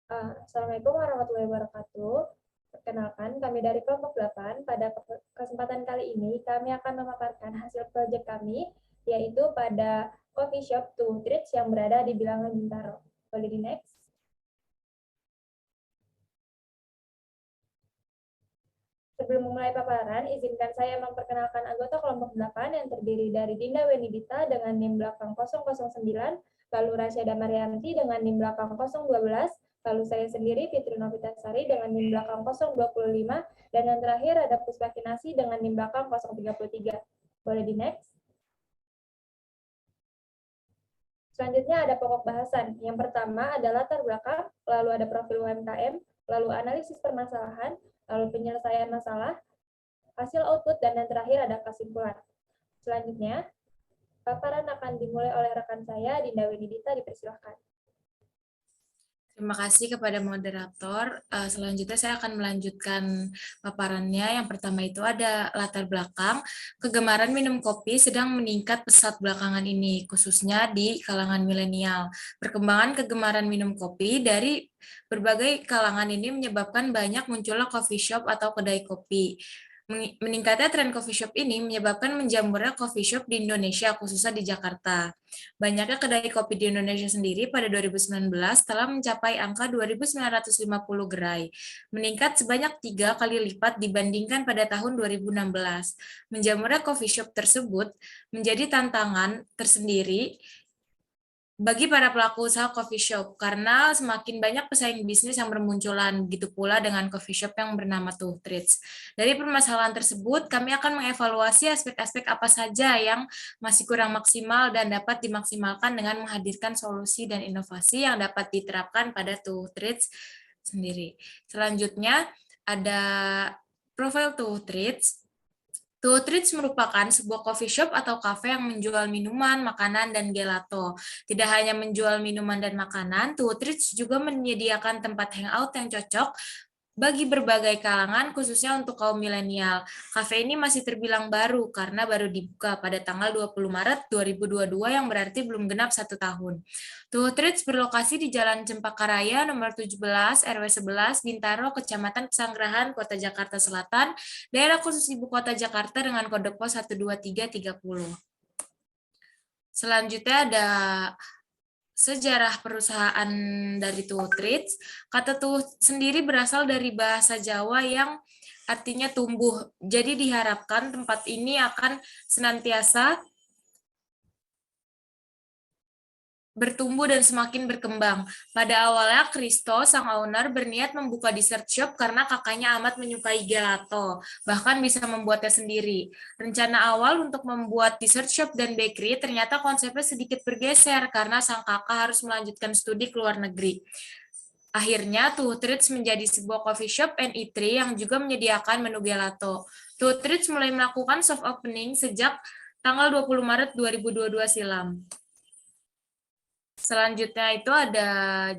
Assalamualaikum warahmatullahi wabarakatuh. Perkenalkan, kami dari kelompok 8. Pada kesempatan kali ini, kami akan memaparkan hasil proyek kami, yaitu pada coffee shop Two Treats yang berada di Bilangan Bintaro. Boleh di next? Sebelum memulai paparan, izinkan saya memperkenalkan anggota kelompok 8 yang terdiri dari Dinda Wenidita dengan NIM belakang 009, lalu Rasyada Marianti dengan NIM belakang 012, lalu saya sendiri Fitri Novitasari dengan NIM belakang 025, dan yang terakhir ada Puspa Kinasi dengan NIM belakang 033. Boleh di next? Selanjutnya ada pokok bahasan. Yang pertama ada latar belakang, lalu ada profil UMKM, lalu analisis permasalahan, lalu penyelesaian masalah, hasil output, dan yang terakhir ada kesimpulan. Selanjutnya, paparan akan dimulai oleh rekan saya, Dinda Wenidita, dipersilahkan. Terima kasih kepada moderator. Selanjutnya saya akan melanjutkan paparannya. Yang pertama itu ada latar belakang. Kegemaran minum kopi sedang meningkat pesat belakangan ini, khususnya di kalangan milenial. Perkembangan kegemaran minum kopi dari berbagai kalangan ini menyebabkan banyak munculnya coffee shop atau kedai kopi. Meningkatnya tren coffee shop ini menyebabkan menjamurnya coffee shop di Indonesia, khususnya di Jakarta. Banyaknya kedai kopi di Indonesia sendiri pada 2019 telah mencapai angka 2.950 gerai, meningkat sebanyak 3 kali lipat dibandingkan pada tahun 2016. Menjamurnya coffee shop tersebut menjadi tantangan tersendiri bagi para pelaku usaha coffee shop, karena semakin banyak pesaing bisnis yang bermunculan, begitu pula dengan coffee shop yang bernama Two Treats. Dari permasalahan tersebut, kami akan mengevaluasi aspek-aspek apa saja yang masih kurang maksimal dan dapat dimaksimalkan dengan menghadirkan solusi dan inovasi yang dapat diterapkan pada Two Treats sendiri. Selanjutnya, ada profil Two Treats. Two Treats merupakan sebuah coffee shop atau cafe yang menjual minuman, makanan, dan gelato. Tidak hanya menjual minuman dan makanan, Two Treats juga menyediakan tempat hangout yang cocok bagi berbagai kalangan, khususnya untuk kaum milenial. Cafe ini masih terbilang baru karena baru dibuka pada tanggal 20 Maret 2022 yang berarti belum genap 1 tahun. Two Treats berlokasi di Jalan Cempaka Raya nomor 17 RW 11 Bintaro, Kecamatan Pesanggerahan, Kota Jakarta Selatan, daerah khusus ibu kota Jakarta dengan kode pos 12330. Selanjutnya ada sejarah perusahaan dari Two Treats. Kata Two sendiri berasal dari bahasa Jawa yang artinya tumbuh. Jadi diharapkan tempat ini akan senantiasa bertumbuh dan semakin berkembang. Pada awalnya, Kristo, sang owner, berniat membuka dessert shop karena kakaknya amat menyukai gelato, bahkan bisa membuatnya sendiri. Rencana awal untuk membuat dessert shop dan bakery ternyata konsepnya sedikit bergeser karena sang kakak harus melanjutkan studi ke luar negeri. Akhirnya, Two Treats menjadi sebuah coffee shop and eatery yang juga menyediakan menu gelato. Two Treats mulai melakukan soft opening sejak tanggal 20 Maret 2022 silam. Selanjutnya itu ada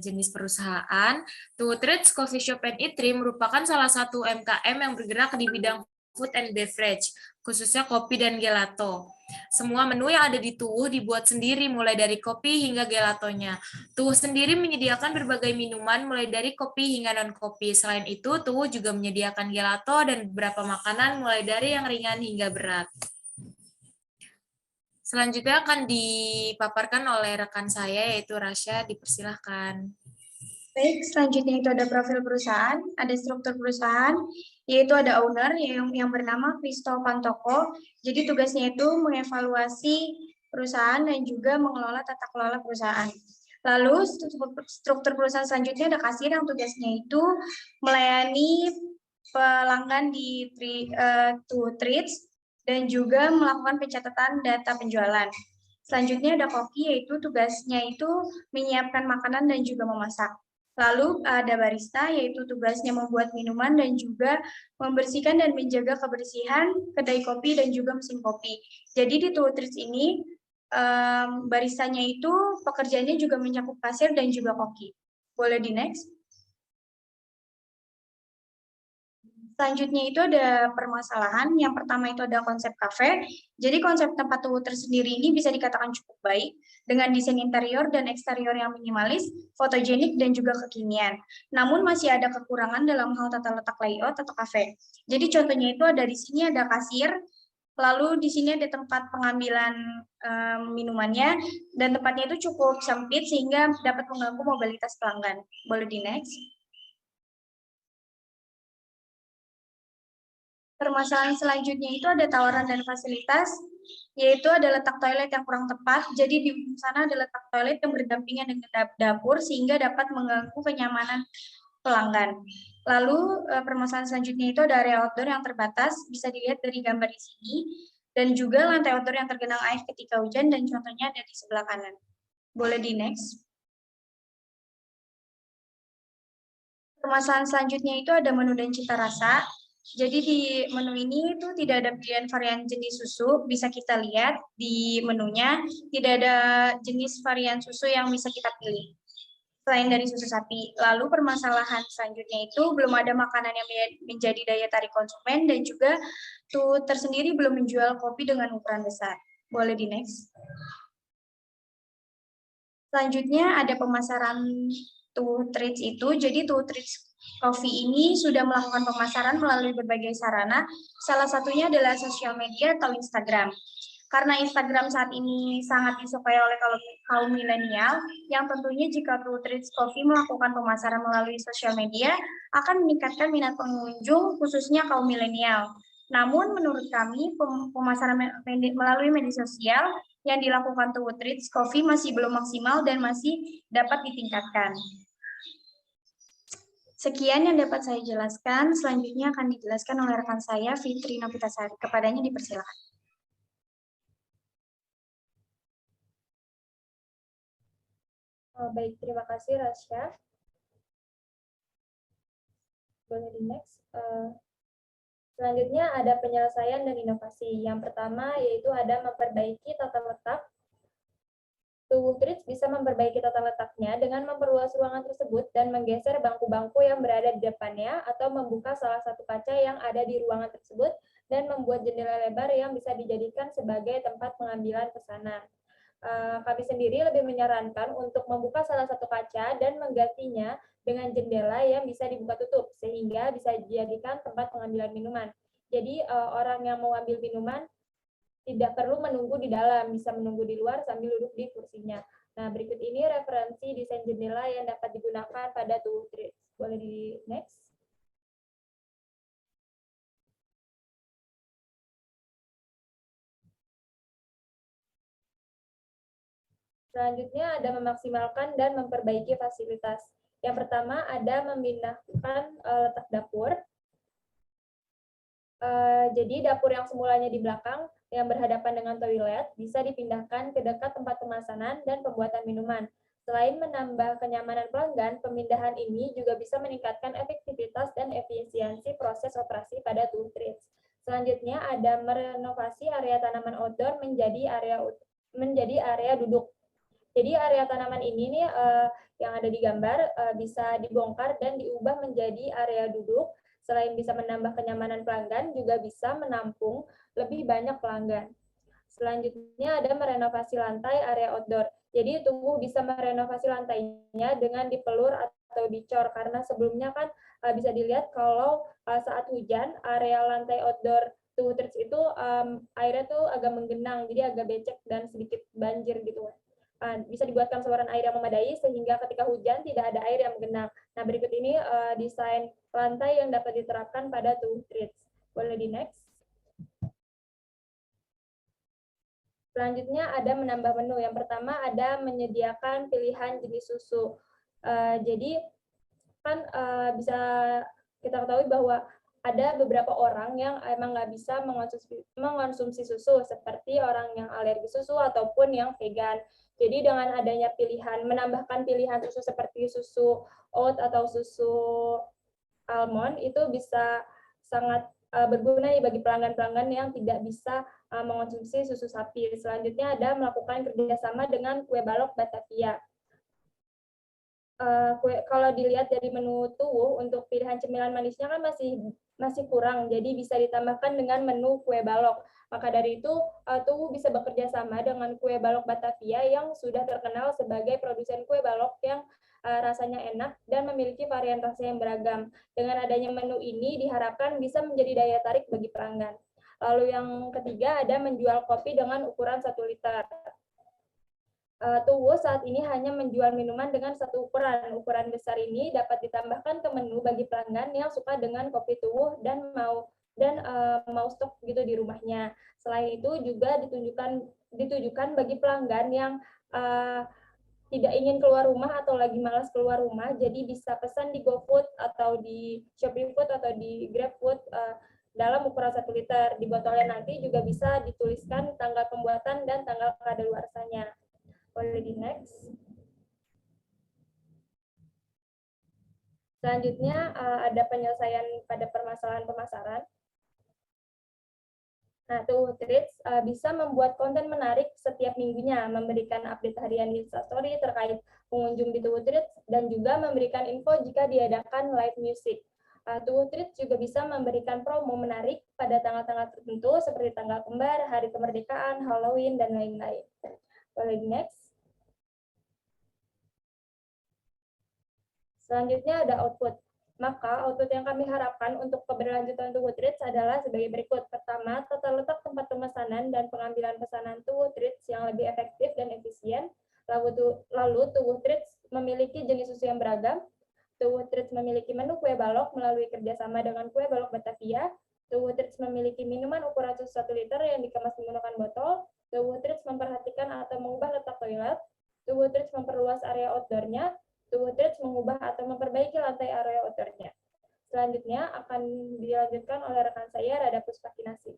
jenis perusahaan. Two Treats Coffee Shop and Eatery merupakan salah satu UMKM yang bergerak di bidang food and beverage, khususnya kopi dan gelato. Semua menu yang ada di Tuwuh dibuat sendiri, mulai dari kopi hingga gelatonya. Tuwuh sendiri menyediakan berbagai minuman, mulai dari kopi hingga non-kopi. Selain itu, Tuwuh juga menyediakan gelato dan beberapa makanan, mulai dari yang ringan hingga berat. Selanjutnya akan dipaparkan oleh rekan saya, yaitu Rasya. Dipersilahkan. Baik, selanjutnya itu ada profil perusahaan, ada struktur perusahaan, yaitu ada owner yang bernama Kristo Pantoko. Jadi tugasnya itu mengevaluasi perusahaan dan juga mengelola tata kelola perusahaan. Lalu struktur perusahaan selanjutnya ada kasir yang tugasnya itu melayani pelanggan di Two Treats dan juga melakukan pencatatan data penjualan. Selanjutnya ada koki, yaitu tugasnya itu menyiapkan makanan dan juga memasak. Lalu ada barista, yaitu tugasnya membuat minuman dan juga membersihkan dan menjaga kebersihan kedai kopi dan juga mesin kopi. Jadi di Two Treats ini, baristanya itu pekerjaannya juga mencakup kasir dan juga koki. Boleh di next? Selanjutnya itu ada permasalahan. Yang pertama itu ada konsep kafe. Jadi konsep tempat tubuh tersendiri ini bisa dikatakan cukup baik dengan desain interior dan eksterior yang minimalis, fotogenik, dan juga kekinian. Namun masih ada kekurangan dalam hal tata letak layout atau kafe. Jadi contohnya itu ada di sini ada kasir, lalu di sini ada tempat pengambilan minumannya, dan tempatnya itu cukup sempit sehingga dapat mengganggu mobilitas pelanggan. Boleh di next. Permasalahan selanjutnya itu ada tawaran dan fasilitas, yaitu ada letak toilet yang kurang tepat. Jadi di sana ada letak toilet yang berdampingan dengan dapur sehingga dapat mengganggu kenyamanan pelanggan. Lalu permasalahan selanjutnya itu ada area outdoor yang terbatas, bisa dilihat dari gambar di sini, dan juga lantai outdoor yang tergenang air ketika hujan, dan contohnya ada di sebelah kanan. Boleh di next. Permasalahan selanjutnya itu ada menu dan cita rasa. Jadi di menu ini itu tidak ada pilihan varian jenis susu, bisa kita lihat di menunya, tidak ada jenis varian susu yang bisa kita pilih selain dari susu sapi. Lalu permasalahan selanjutnya itu belum ada makanan yang menjadi daya tarik konsumen, dan juga tuh tersendiri belum menjual kopi dengan ukuran besar. Boleh di next. Selanjutnya ada pemasaran Two Treats itu. Jadi Two Treats Coffee ini sudah melakukan pemasaran melalui berbagai sarana. Salah satunya adalah sosial media atau Instagram. Karena Instagram saat ini sangat disukai oleh kaum milenial, yang tentunya jika Two Treats Coffee melakukan pemasaran melalui sosial media, akan meningkatkan minat pengunjung, khususnya kaum milenial. Namun menurut kami, pemasaran melalui media sosial yang dilakukan Two Treats Coffee masih belum maksimal dan masih dapat ditingkatkan. Sekian yang dapat saya jelaskan. Selanjutnya akan dijelaskan oleh rekan saya, Fitri Novitasari. Kepadanya dipersilakan. Baik, terima kasih Rasya. Boleh di next. Selanjutnya ada penyelesaian dan inovasi. Yang pertama yaitu ada memperbaiki tata letak. Two Treats bisa memperbaiki tata letaknya dengan memperluas ruangan tersebut dan menggeser bangku-bangku yang berada di depannya, atau membuka salah satu kaca yang ada di ruangan tersebut dan membuat jendela lebar yang bisa dijadikan sebagai tempat pengambilan pesanan. Kami sendiri lebih menyarankan untuk membuka salah satu kaca dan menggantinya dengan jendela yang bisa dibuka tutup, sehingga bisa dijadikan tempat pengambilan minuman. Jadi orang yang mau ambil minuman tidak perlu menunggu di dalam, bisa menunggu di luar sambil duduk di kursinya. Nah, berikut ini referensi desain jendela yang dapat digunakan pada Two Treats. Boleh di next. Selanjutnya ada memaksimalkan dan memperbaiki fasilitas. Yang pertama ada memindahkan letak dapur. Jadi dapur yang semulanya di belakang yang berhadapan dengan toilet bisa dipindahkan ke dekat tempat pemesanan dan pembuatan minuman. Selain menambah kenyamanan pelanggan, pemindahan ini juga bisa meningkatkan efektivitas dan efisiensi proses operasi pada Two Treats. Selanjutnya ada merenovasi area tanaman outdoor menjadi area duduk. Jadi area tanaman ini nih yang ada di gambar bisa dibongkar dan diubah menjadi area duduk. Selain bisa menambah kenyamanan pelanggan, juga bisa menampung lebih banyak pelanggan. Selanjutnya ada merenovasi lantai area outdoor. Jadi Tumbuh bisa merenovasi lantainya dengan dipelur atau dicor, karena sebelumnya kan bisa dilihat kalau saat hujan area lantai outdoor Two Treats itu airnya tuh agak menggenang, jadi agak becek dan sedikit banjir gitu. Bisa dibuatkan saluran air yang memadai sehingga ketika hujan tidak ada air yang menggenang. Nah, berikut ini desain lantai yang dapat diterapkan pada Two Treats. Boleh di next. Selanjutnya ada menambah menu. Yang pertama ada menyediakan pilihan jenis susu. Jadi kan bisa kita ketahui bahwa ada beberapa orang yang emang nggak bisa mengonsumsi susu, seperti orang yang alergi susu ataupun yang vegan. Jadi dengan adanya menambahkan pilihan susu seperti susu oat atau susu almond, itu bisa sangat berguna bagi pelanggan-pelanggan yang tidak bisa mengonsumsi susu sapi. Selanjutnya ada melakukan kerjasama dengan kue balok Batavia. kalau dilihat dari menu Tuwuh, untuk pilihan cemilan manisnya kan masih kurang, jadi bisa ditambahkan dengan menu kue balok. Maka dari itu, Tuwuh bisa bekerja sama dengan kue balok Batavia yang sudah terkenal sebagai produsen kue balok yang rasanya enak dan memiliki varian rasa yang beragam. Dengan adanya menu ini diharapkan bisa menjadi daya tarik bagi pelanggan. Lalu yang ketiga ada menjual kopi dengan ukuran 1 liter. Tuwuh saat ini hanya menjual minuman dengan satu ukuran. Ukuran besar ini dapat ditambahkan ke menu bagi pelanggan yang suka dengan kopi Tuwuh dan mau stok gitu di rumahnya. Selain itu juga ditujukan bagi pelanggan yang tidak ingin keluar rumah atau lagi malas keluar rumah, jadi bisa pesan di GoFood atau di Shopee Food atau di GrabFood dalam ukuran 1 liter. Di botolnya nanti juga bisa dituliskan tanggal pembuatan dan tanggal kadaluarsanya. Boleh di next. Selanjutnya ada penyelesaian pada permasalahan pemasaran. Nah, Tuwuh Treats bisa membuat konten menarik setiap minggunya, memberikan update harian di Instastory terkait pengunjung di Tuwuh Treats, dan juga memberikan info jika diadakan live music. Tuwuh Treats juga bisa memberikan promo menarik pada tanggal-tanggal tertentu seperti tanggal kembar, hari kemerdekaan, Halloween, dan lain-lain. Boleh di next. Selanjutnya ada output. Maka output yang kami harapkan untuk keberlanjutan Tuwuh Treats adalah sebagai berikut. Pertama, tata letak tempat pemesanan dan pengambilan pesanan Tuwuh Treats yang lebih efektif dan efisien. Lalu Tuwuh Treats memiliki jenis susu yang beragam. Tuwuh Treats memiliki menu kue balok melalui kerjasama dengan kue balok Batavia. Tuwuh Treats memiliki minuman ukuran susu 1 liter yang dikemas menggunakan botol. Tuwuh Treats memperhatikan atau mengubah letak toilet. Tuwuh Treats memperluas area outdoor-nya. Tuwuh Treats mengubah atau memperbaiki lantai area outdoor-nya. Selanjutnya akan dilanjutkan oleh rekan saya, Rada Puspakinasi.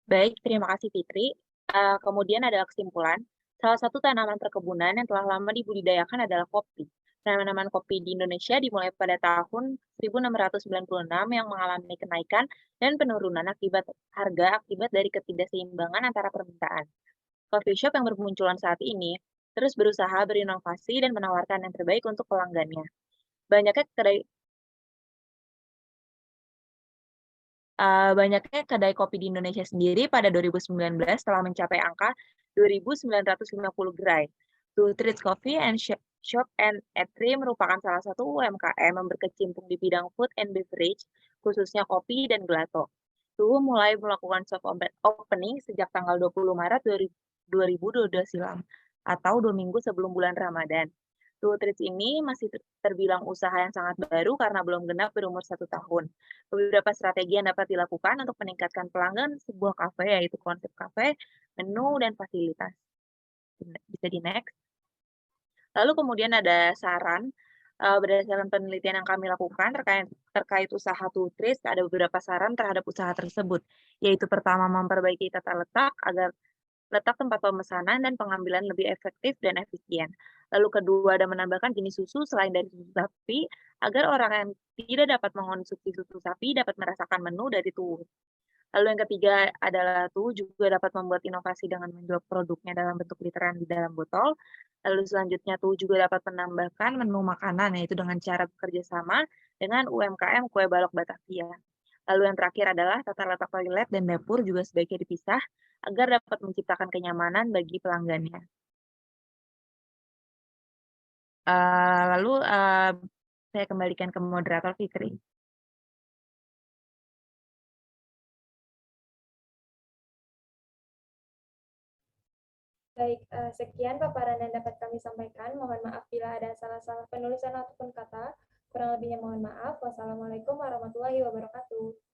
Baik, terima kasih Fitri. Kemudian adalah kesimpulan. Salah satu tanaman perkebunan yang telah lama dibudidayakan adalah kopi. Tanaman kopi di Indonesia dimulai pada tahun 1696 yang mengalami kenaikan dan penurunan akibat dari ketidakseimbangan antara permintaan. Coffee shop yang bermunculan saat ini terus berusaha berinovasi dan menawarkan yang terbaik untuk pelanggannya. Banyaknya kedai kopi di Indonesia sendiri pada 2019 telah mencapai angka 2.950 gerai. Tuwuh Treats Coffee and Shop and Eatery merupakan salah satu UMKM yang berkecimpung di bidang food and beverage, khususnya kopi dan gelato. Tuwuh mulai melakukan soft opening sejak tanggal 20 Maret 2022 silam, atau 2 minggu sebelum bulan Ramadan. Tuwuh Treats ini masih terbilang usaha yang sangat baru karena belum genap berumur 1 tahun. Beberapa strategi yang dapat dilakukan untuk meningkatkan pelanggan sebuah kafe, yaitu konsep kafe, menu, dan fasilitas. Bisa di next. Lalu kemudian ada saran, berdasarkan penelitian yang kami lakukan terkait usaha Tuwuh Treats, ada beberapa saran terhadap usaha tersebut, yaitu pertama, memperbaiki tata letak agar letak tempat pemesanan dan pengambilan lebih efektif dan efisien. Lalu kedua, ada menambahkan jenis susu selain dari susu sapi, agar orang yang tidak dapat mengonsumsi susu sapi dapat merasakan menu dari Tuwuh. Lalu yang ketiga adalah Tuwuh juga dapat membuat inovasi dengan menjual produknya dalam bentuk literan di dalam botol. Lalu selanjutnya Tuwuh juga dapat menambahkan menu makanan, yaitu dengan cara bekerja sama dengan UMKM Kue Balok Batavia. Lalu yang terakhir adalah tata letak toilet dan dapur juga sebaiknya dipisah agar dapat menciptakan kenyamanan bagi pelanggannya. Lalu saya kembalikan ke moderator Fitri. Baik, sekian paparan yang dapat kami sampaikan. Mohon maaf bila ada salah-salah penulisan ataupun kata. Kurang lebihnya mohon maaf. Wassalamualaikum warahmatullahi wabarakatuh.